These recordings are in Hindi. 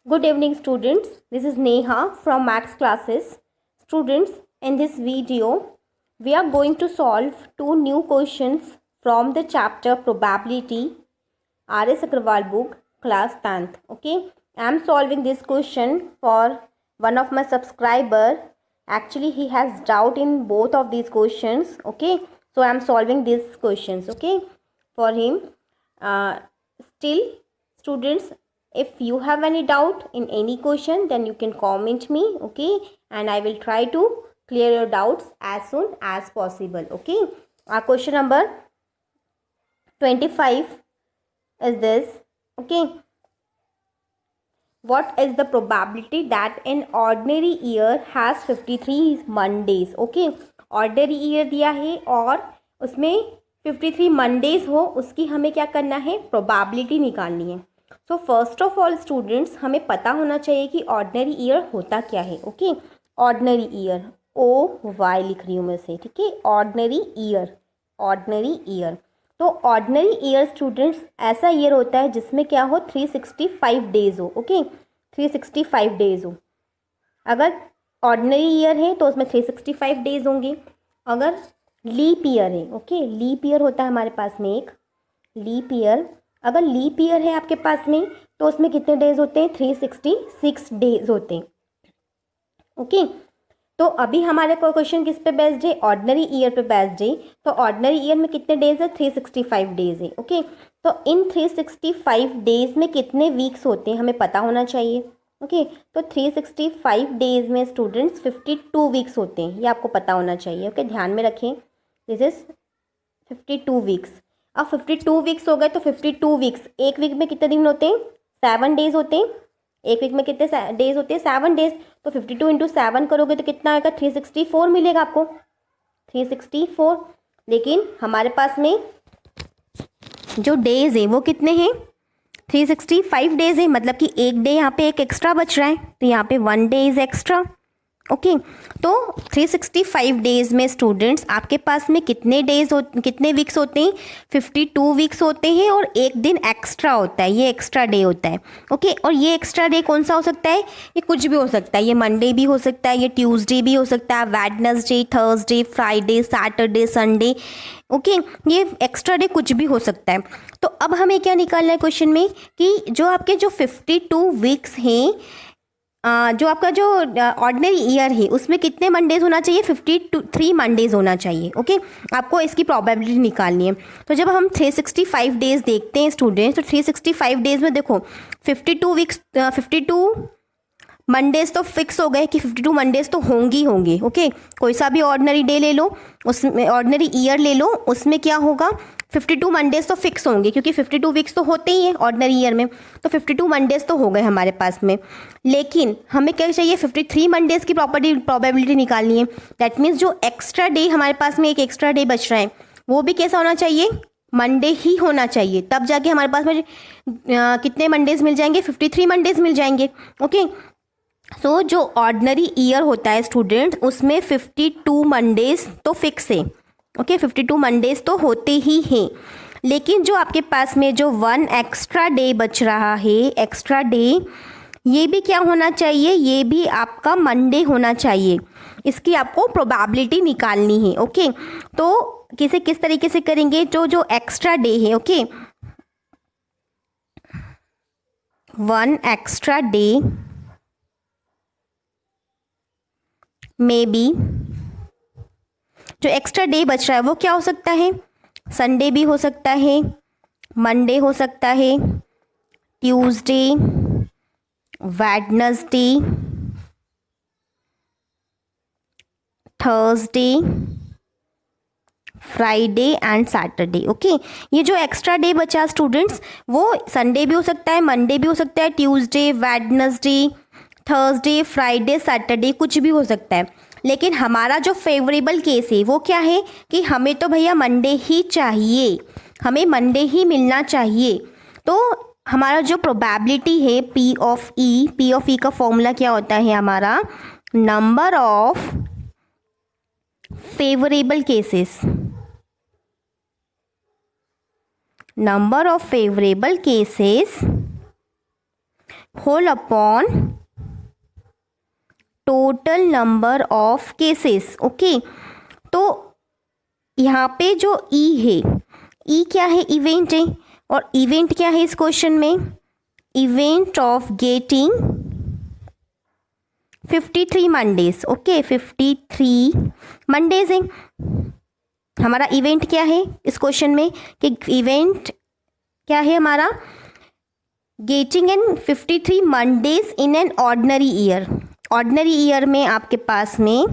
Good evening students, this is Neha from Max classes. Students, in this video, we are going to solve two new questions from the chapter Probability, R.S. Agrawal book, class 10th. Okay, I am solving this question for one of my subscriber. Actually, he has doubt in both of these questions. Okay, so I am solving these questions. Okay, for him. Still, students, if you have any doubt in any question, then you can comment me. Okay, and I will try to clear your doubts as soon as possible. Okay, our question number 25 is this. Okay, what is the probability that an ordinary year has 53 Mondays? Okay, ordinary year दिया है और उसमें 53 मंडेज हो, उसकी हमें क्या करना है, प्रोबेबिलिटी निकालनी है. So first of all students, हमें पता होना चाहिए कि ऑर्डिनरी ईयर होता क्या है. ओके, ऑर्डिनरी ईयर OY लिख रही हूँ मैं से. ठीक है, ऑर्डिनरी ईयर, ऑर्डिनरी ईयर. तो ऑर्डिनरी ईयर स्टूडेंट्स ऐसा ईयर होता है जिसमें क्या हो, 365 डेज हो. ओके, 365 डेज हो. अगर ऑर्डिनरी ईयर है तो उसमें 365 डेज होंगे. अगर लीप ईयर है, ओके, लीप ईयर होता है हमारे पास में एक लीप ईयर. अगर लीप ईयर है आपके पास में तो उसमें कितने डेज होते हैं, 366 डेज होते हैं. ओके, तो अभी हमारे को क्वेश्चन किस पे बेस्ड है, ऑर्डिनरी ईयर पे बेस्ड है. तो ऑर्डिनरी ईयर में कितने डेज है, 365 डेज है. ओके, तो इन 365 डेज में कितने वीक्स होते हैं हमें पता होना चाहिए. ओके, तो 365 डेज में स्टूडेंट्स 52 वीक्स होते हैं, ये आपको पता होना चाहिए. ओके, ध्यान में रखें, दिस इज 52 वीक्स. अब 52 वीक्स हो गए तो 52 वीक्स, एक वीक में कितने दिन होते हैं, 7 डेज होते हैं. एक वीक में कितने डेज होते हैं, 7 डेज. तो 52 इंटू 7 करोगे तो कितना आएगा, 364 मिलेगा आपको, 364. लेकिन हमारे पास में जो डेज है वो कितने हैं, 365 डेज है. मतलब कि एक डे यहाँ पे एक एक्स्ट्रा बच रहा है, तो यहाँ पे 1 डे इज एक्स्ट्रा. ओके, तो 365 डेज में स्टूडेंट्स आपके पास में कितने कितने वीक्स होते हैं, 52 वीक्स होते हैं. और एक दिन एक्स्ट्रा होता है, ये एक्स्ट्रा डे होता है. ओके, और ये एक्स्ट्रा डे कौन सा हो सकता है, ये कुछ भी हो सकता है. ये मंडे भी हो सकता है, ये ट्यूसडे भी हो सकता है, Wednesday, Thursday, Friday, Saturday, Sunday. Okay, ये एक्स्ट्रा डे कुछ भी हो सकता है. तो अब हमें क्या निकालना है क्वेश्चन में, कि जो आपके जो 52 वीक्स हैं, जो आपका जो ऑर्डिनरी ईयर है उसमें कितने मंडेज होना चाहिए, 53 मंडेज होना चाहिए. ओके, आपको इसकी प्रोबेबिलिटी निकालनी है. तो जब हम 365 डेज देखते हैं स्टूडेंट्स, तो 365 डेज में देखो 52 वीक्स, 52 मंडेज तो फिक्स हो गए कि 52 मंडेज तो होंगे. ओके, कोई सा भी ऑर्डिनरी डे ले लो, उसमें ऑर्डिनरी ईयर ले लो, उसमें क्या होगा, 52 मंडेज तो फिक्स होंगे, क्योंकि 52 वीक्स तो होते ही हैं ऑर्डिनरी ईयर में. तो 52 मंडेज तो हो गए हमारे पास में. लेकिन हमें क्या चाहिए, 53 मंडेज की प्रोबेबिलिटी निकालनी है. दैट मीन्स जो एक्स्ट्रा डे हमारे पास में एक एक्स्ट्रा डे बच रहा है, वो भी कैसा होना चाहिए, मंडे ही होना चाहिए. तब जाके हमारे पास में कितने मंडेज मिल जाएंगे, 53 मंडेज मिल जाएंगे. ओके, सो जो ऑर्डिनरी ईयर होता है स्टूडेंट, उसमें 52 मंडेज तो फिक्स है. ओके, 52 मंडेज तो होते ही हैं. लेकिन जो आपके पास में जो 1 एक्स्ट्रा डे बच रहा है, एक्स्ट्रा डे, ये भी क्या होना चाहिए, ये भी आपका मंडे होना चाहिए. इसकी आपको प्रोबेबिलिटी निकालनी है. ओके, तो किस तरीके से करेंगे, जो एक्स्ट्रा डे है, okay, 1 extra day may be, जो एक्स्ट्रा डे बच रहा है वो क्या हो सकता है, संडे भी हो सकता है, मंडे हो सकता है, Tuesday, Wednesday, Thursday, Friday and Saturday. Okay, ये जो एक्स्ट्रा डे बचा स्टूडेंट्स, वो संडे भी हो सकता है, मंडे भी हो सकता है, Tuesday, Wednesday, Thursday, Friday, Saturday, कुछ भी हो सकता है. लेकिन हमारा जो फेवरेबल केस है वो क्या है, कि हमें तो भैया मंडे ही चाहिए, हमें मंडे ही मिलना चाहिए. तो हमारा जो प्रोबेबिलिटी है P ऑफ E का फॉर्मूला क्या होता है हमारा, number of favourable cases, number of favorable cases whole upon total number of cases. Okay, तो यहाँ पे जो ई है, ई क्या है, इवेंट है, और इवेंट क्या है इस क्वेश्चन में, event of getting 53 Mondays. Okay, 53 Mondays है हमारा इवेंट। क्या है इस क्वेश्चन में कि इवेंट क्या है हमारा, getting in 53 Mondays in an ordinary year. Ordinary year में आपके पास में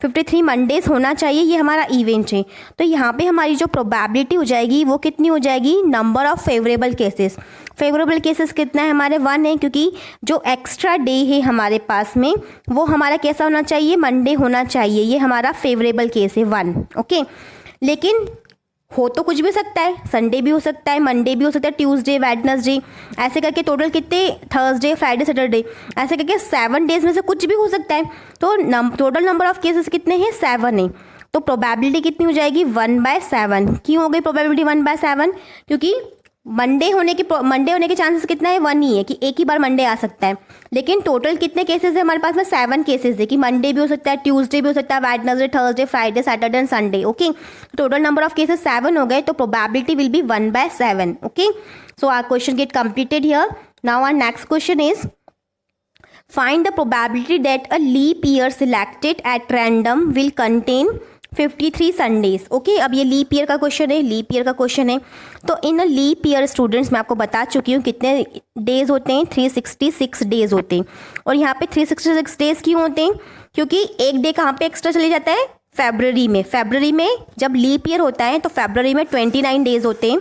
53 मंडेज होना चाहिए, ये हमारा इवेंट है। तो यहाँ पे हमारी जो प्रोबेबिलिटी हो जाएगी वो कितनी हो जाएगी, number of favourable cases. Favourable cases कितना है हमारे, 1 है, क्योंकि जो एक्स्ट्रा डे है हमारे पास में वो हमारा कैसा होना चाहिए, मंडे होना चाहिए। ये हमारा फेवरेबल केस है 1। ओके, लेकिन हो तो कुछ भी सकता है, संडे भी हो सकता है, मंडे भी हो सकता है, ट्यूसडे, वेडनेसडे, ऐसे करके टोटल कितने, थर्सडे, फ्राइडे, सैटरडे, ऐसे करके 7 डेज में से कुछ भी हो सकता है। तो टोटल नंबर ऑफ केसेस कितने हैं, 7 है। तो प्रोबेबिलिटी कितनी हो जाएगी, 1/7। क्यों हो गई प्रोबेबिलिटी 1/7, क्योंकि मंडे होने के चांसेस कितना है, 1 ही है, कि एक ही बार मंडे आ सकता है। लेकिन टोटल कितने केसेस है हमारे पास में, 7 केसेस है, कि मंडे भी हो सकता है, ट्यूसडे भी हो सकता है, Wednesday, Thursday, Friday, Saturday and Sunday. Okay, total number of cases 7 हो गए, तो probability will be 1/7। Okay, so our question get completed here. Now our next question is find the probability that a leap year selected at random will contain 53 Sundays. Okay, अब ये लीप ईयर का क्वेश्चन है, तो इन अ लीप ईयर स्टूडेंट्स मैं आपको बता चुकी हूँ कितने डेज होते हैं, 366 डेज होते हैं। और यहाँ पे 366 डेज क्यों होते हैं, क्योंकि एक डे कहाँ पे एक्स्ट्रा चले जाता है, फरवरी में जब लीप ईयर होता है तो फरवरी में 29 डेज होते हैं,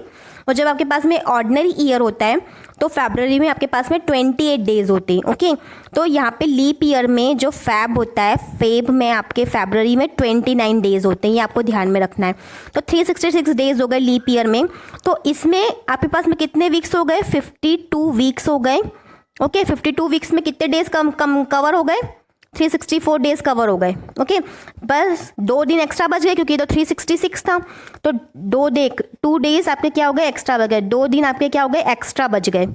और जब आपके पास में ऑर्डिनरी ईयर होता है तो फरवरी में आपके पास में 28 डेज होते हैं। ओके, तो यहाँ पे लीप ईयर में जो फेब होता है, फेब में आपके फरवरी में 29 डेज होते हैं, ये आपको ध्यान में रखना है। तो 366 डेज हो गए लीप ईयर में, तो इसमें आपके पास में कितने वीक्स हो गए, 52 वीक्स हो गए। ओके, 52 वीक्स में कितने डेज कम कवर हो गए, 364 डेज कवर हो गए। ओके, बस 2 दिन एक्स्ट्रा बच गए, क्योंकि तो 366 था, तो 2 डेज आपके क्या हो गए, एक्स्ट्रा बच गए, 2 दिन आपके क्या हो गए, एक्स्ट्रा बच गए।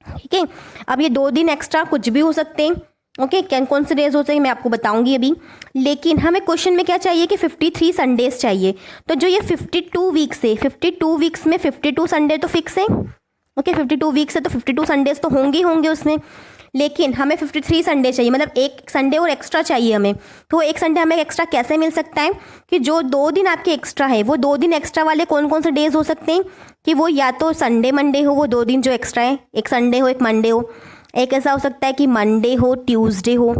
ठीक है, अब ये 2 दिन एक्स्ट्रा कुछ भी हो सकते हैं। ओके, कौन से डेज हो सकते हैं मैं आपको बताऊंगी अभी, लेकिन हमें क्वेश्चन में क्या चाहिए कि 53 संडेज चाहिए। तो जो ये 52 वीक्स है, 52 वीक्स में 52 संडे तो फिक्स है। ओके, 52 वीक्स है तो 52 संडेज तो होंगे उसमें, लेकिन हमें 53 संडे चाहिए, मतलब एक संडे और एक्स्ट्रा चाहिए हमें। तो एक संडे हमें एक्स्ट्रा कैसे मिल सकता है, कि जो 2 दिन आपके एक्स्ट्रा है, वो 2 दिन एक्स्ट्रा वाले कौन कौन से डेज हो सकते हैं, कि वो या तो संडे मंडे हो, वो 2 दिन जो एक्स्ट्रा है, एक संडे हो एक मंडे हो। एक ऐसा हो सकता है कि मंडे हो ट्यूसडे हो,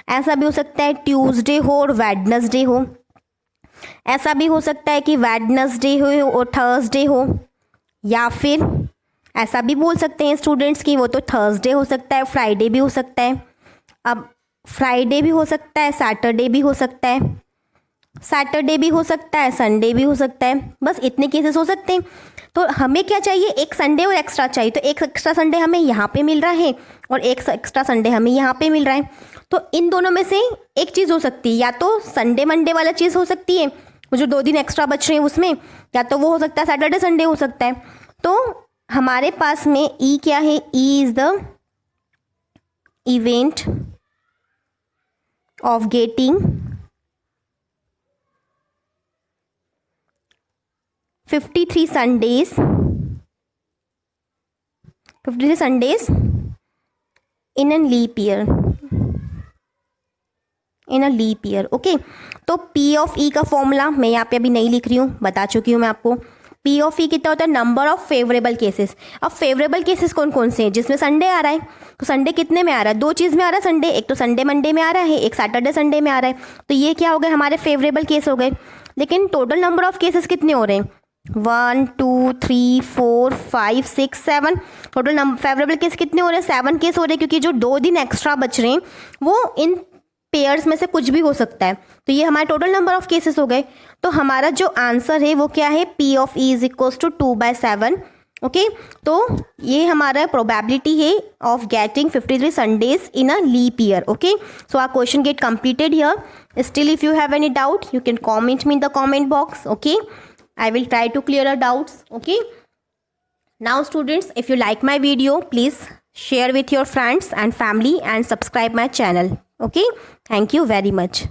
ऐसा भी हो सकता है ट्यूसडे हो और वेडनेसडे हो, ऐसा भी हो सकता है कि वेडनेसडे हो और थर्सडे हो, या फिर ऐसा भी बोल सकते हैं स्टूडेंट्स की वो तो थर्सडे हो सकता है, फ्राइडे भी हो सकता है। अब फ्राइडे भी हो सकता है, सैटरडे भी हो सकता है, संडे भी हो सकता है, बस इतने केसेस हो सकते हैं। तो हमें क्या चाहिए, एक संडे और एक्स्ट्रा चाहिए। तो एक एक्स्ट्रा संडे हमें यहाँ पे मिल रहा है और एक एक्स्ट्रा संडे हमें यहाँ पे मिल रहा है। तो इन दोनों में से एक चीज़ हो सकती है, या तो संडे मंडे वाला चीज़ हो सकती है, वो जो 2 दिन एक्स्ट्रा बच रहे हैं उसमें, या तो वो हो सकता है सैटरडे संडे हो सकता है। तो हमारे पास में ई क्या है, E is the event of getting 53 Sundays in an leap year. Okay, तो पी ऑफ ई का फॉर्मूला मैं यहाँ पे अभी नहीं लिख रही हूँ, बता चुकी हूँ मैं आपको। पी ऑफ ई कितना होता है, नंबर ऑफ फेवरेबल केसेस। अब फेवरेबल केसेस कौन कौन से हैं, जिसमें संडे आ रहा है, तो संडे कितने में आ रहा है, 2 चीज़ में आ रहा है संडे, एक तो संडे मंडे में आ रहा है, एक सैटरडे संडे में आ रहा है। तो ये क्या हो गए, हमारे फेवरेबल केस हो गए। लेकिन टोटल नंबर ऑफ केसेस कितने हो रहे हैं, 1 2 3 4 5 6 7। टोटल फेवरेबल केस कितने हो रहे हैं, 7 केस हो रहे हैं, क्योंकि जो 2 दिन एक्स्ट्रा बच रहे हैं वो इन पेयर्स में से कुछ भी हो सकता है। तो ये हमारे टोटल नंबर ऑफ केसेस हो गए। तो हमारा जो आंसर है वो क्या है, P of E is equals to 2/7। Okay, तो ये हमारा प्रोबेबिलिटी है of getting 53 Sundays in a leap year. Okay, so our question get completed here. Still if you have any doubt you can comment me in the comment box. Okay, I will try to clear our doubts. Okay, Now students, if you like my video, please share with your friends and family and subscribe my channel. Okay, thank you very much.